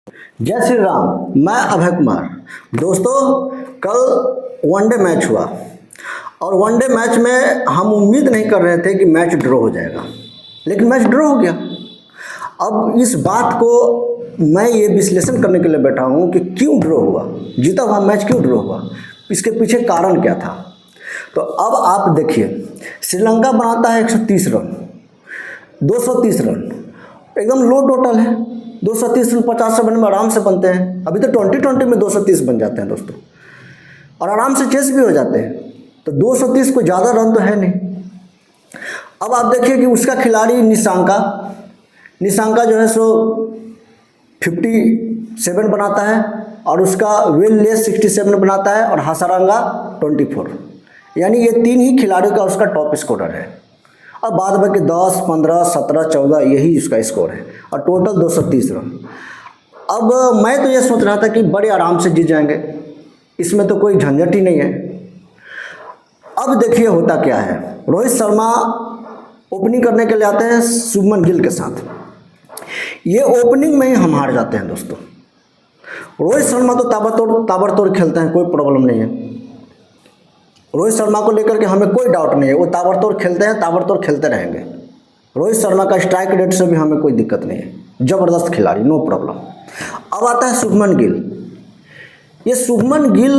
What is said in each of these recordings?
जय श्री राम। मैं अभय कुमार। दोस्तों, कल वनडे मैच हुआ और वनडे मैच में हम उम्मीद नहीं कर रहे थे कि मैच ड्रॉ हो जाएगा, लेकिन मैच ड्रॉ हो गया। अब इस बात को मैं ये विश्लेषण करने के लिए बैठा हूँ कि क्यों ड्रॉ हुआ, जीता हुआ मैच क्यों ड्रॉ हुआ, इसके पीछे कारण क्या था। तो अब आप देखिए, श्रीलंका बनाता है 130 रन, 230 रन, एकदम लो टोटल है। 230 रन 50 ओवर में आराम से बनते हैं। अभी तो 2020 में 230 बन जाते हैं दोस्तों, और आराम से चेस भी हो जाते हैं। तो 230 को ज़्यादा रन तो है नहीं। अब आप देखिए कि उसका खिलाड़ी निशांका जो है सो 57 बनाता है, और उसका विल लेस 67 बनाता है, और हसारंगा 24। यानी ये तीन ही खिलाड़ियों का उसका टॉप स्कोरर है। और बाद बाकी 10, 15, 17, 14 यही उसका स्कोर है, और टोटल 230 रन। अब मैं तो ये सोच रहा था कि बड़े आराम से जीत जाएंगे, इसमें तो कोई झंझट ही नहीं है। अब देखिए होता क्या है, रोहित शर्मा ओपनिंग करने के लिए आते हैं शुभमन गिल के साथ। ये ओपनिंग में ही हम हार जाते हैं दोस्तों। रोहित शर्मा तो ताबड़तोड़ खेलते हैं, कोई प्रॉब्लम नहीं है। रोहित शर्मा को लेकर के हमें कोई डाउट नहीं है, वो ताबड़तोड़ खेलते हैं, ताबड़तोड़ खेलते रहेंगे। रोहित शर्मा का स्ट्राइक रेट से भी हमें कोई दिक्कत नहीं है, ज़बरदस्त खिलाड़ी, नो प्रॉब्लम। अब आता है शुभमन गिल। ये शुभमन गिल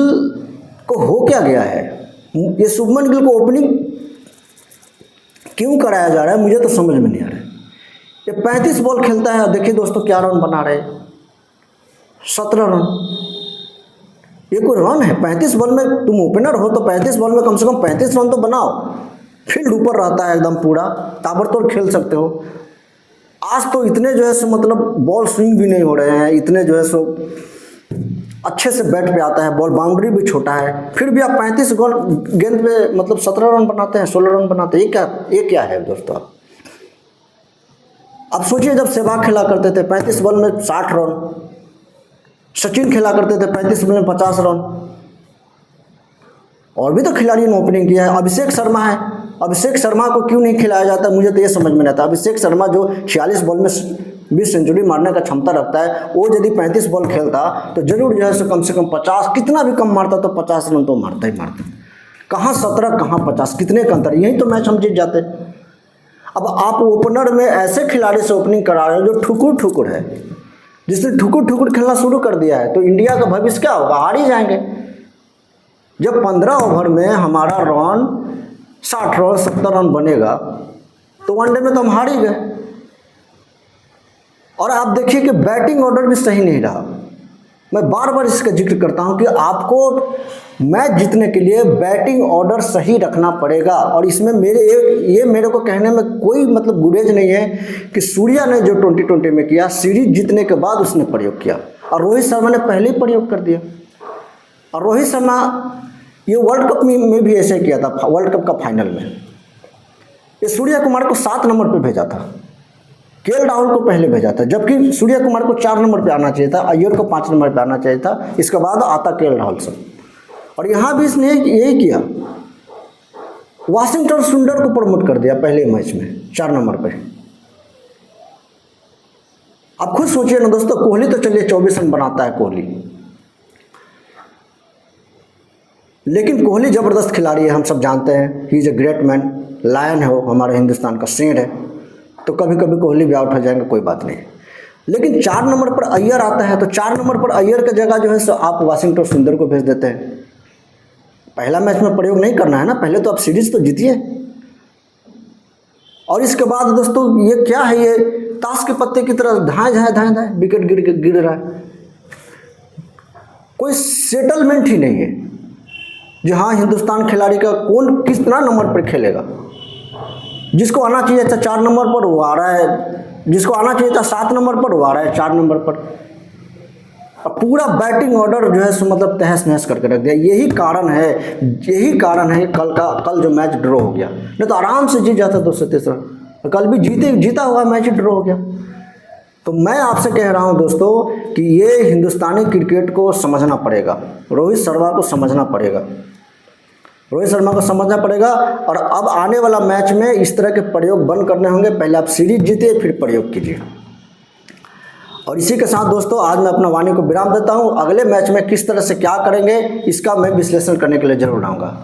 को हो क्या गया है, ये शुभमन गिल को ओपनिंग क्यों कराया जा रहा है, मुझे तो समझ में नहीं आ रहा है। ये 35 बॉल खेलता है, देखिए दोस्तों क्या रन बना रहे, 17 रन। ये कोई रन है? 35 बॉल में तुम ओपनर हो तो 35 बॉल में कम से कम 35 रन तो बनाओ। फील्ड ऊपर रहता है एकदम, पूरा ताबड़तोड़ खेल सकते हो। आज तो इतने जो है सो मतलब बॉल स्विंग भी नहीं हो रहे हैं, इतने जो है सो अच्छे से बैट पे आता है, बॉल बाउंड्री भी छोटा है, फिर भी आप 35 गेंद पे मतलब 17 रन बनाते हैं, 16 रन बनाते हैं। ये क्या है दोस्तों। आप सोचिए, जब सहवाग खेला करते थे 35 बॉल में 60 रन, सचिन खेला करते थे 35 बॉल में 50 रन, और भी तो खिलाड़ियों ने ओपनिंग किया है। अभिषेक शर्मा है, अभिषेक शर्मा को क्यों नहीं खिलाया जाता, मुझे तो ये समझ में नहीं आता। अभिषेक शर्मा जो 46 बॉल में 20 सेंचुरी मारने का क्षमता रखता है, वो यदि 35 बॉल खेलता तो जरूर जो है सो कम से कम 50, कितना भी कम मारता तो 50 रन तो मारता ही मारता। कहाँ 17, कहाँ 50, कितने का अंतर, यही तो मैच हम जीत जाते। अब आप ओपनर में ऐसे खिलाड़ी से ओपनिंग करा रहे हो जो ठुकुर है, जिसने ठुकुर खेलना शुरू कर दिया है, तो इंडिया का भविष्य क्या होगा, हार ही जाएंगे। जब 15 ओवर में हमारा रन 60 रन 70 रन बनेगा तो वनडे में तो हम हार ही गए। और आप देखिए कि बैटिंग ऑर्डर भी सही नहीं रहा। मैं बार बार इसका जिक्र करता हूं कि आपको मैच जीतने के लिए बैटिंग ऑर्डर सही रखना पड़ेगा। और इसमें मेरे को कहने में कोई मतलब गुरेज नहीं है कि सूर्या ने जो 2020 में किया, सीरीज जीतने के बाद उसने प्रयोग किया, और रोहित शर्मा ने पहले ही प्रयोग कर दिया। और रोहित शर्मा ये वर्ल्ड कप में भी ऐसे किया था, वर्ल्ड कप का फाइनल में ये सूर्या कुमार को 7 नंबर पे भेजा था, केएल राहुल को पहले भेजा था, जबकि सूर्या कुमार को 4 नंबर पे आना चाहिए था, अय्यर को 5 नंबर पे आना चाहिए था, इसके बाद आता केएल राहुल से। और यहाँ भी इसने यही किया, वाशिंगटन सुंदर को प्रमोट कर दिया पहले मैच में 4 नंबर पे। आप खुद सोचिए ना दोस्तों, कोहली तो चलिए 24 रन बनाता है कोहली, लेकिन कोहली ज़बरदस्त खिलाड़ी है, हम सब जानते हैं। He is a great man, lion है वो, हमारे हिंदुस्तान का शेर है। तो कभी कभी कोहली भी आउट हो जाएंगे, कोई बात नहीं। लेकिन 4 नंबर पर अय्यर आता है, तो 4 नंबर पर अय्यर की जगह जो है सो आप वाशिंगटन सुंदर को भेज देते हैं। पहला मैच में प्रयोग नहीं करना है ना, पहले तो आप सीरीज तो जीतिए। और इसके बाद दोस्तों ये क्या है, ये ताश के पत्ते की तरह धाए विकेट गिर रहा है, कोई सेटलमेंट ही नहीं है। जी हाँ, हिंदुस्तान खिलाड़ी का कौन कितना नंबर पर खेलेगा। जिसको आना चाहिए था 4 नंबर पर वो आ रहा है, जिसको आना चाहिए था 7 नंबर पर वो आ रहा है 4 नंबर पर। अब पूरा बैटिंग ऑर्डर जो है सो मतलब तहस नहस करके रख दिया। यही कारण है कल जो मैच ड्रॉ हो गया, नहीं तो आराम से जीत जाता 230 रन। कल भी जीता हुआ मैच ड्रॉ हो गया। तो मैं आपसे कह रहा हूं दोस्तों कि ये हिंदुस्तानी क्रिकेट को समझना पड़ेगा, रोहित शर्मा को समझना पड़ेगा, और अब आने वाला मैच में इस तरह के प्रयोग बंद करने होंगे। पहले आप सीरीज जीतिए, फिर प्रयोग कीजिए। और इसी के साथ दोस्तों आज मैं अपना वाणी को विराम देता हूँ। अगले मैच में किस तरह से क्या करेंगे इसका मैं विश्लेषण करने के लिए जरूर आऊँगा।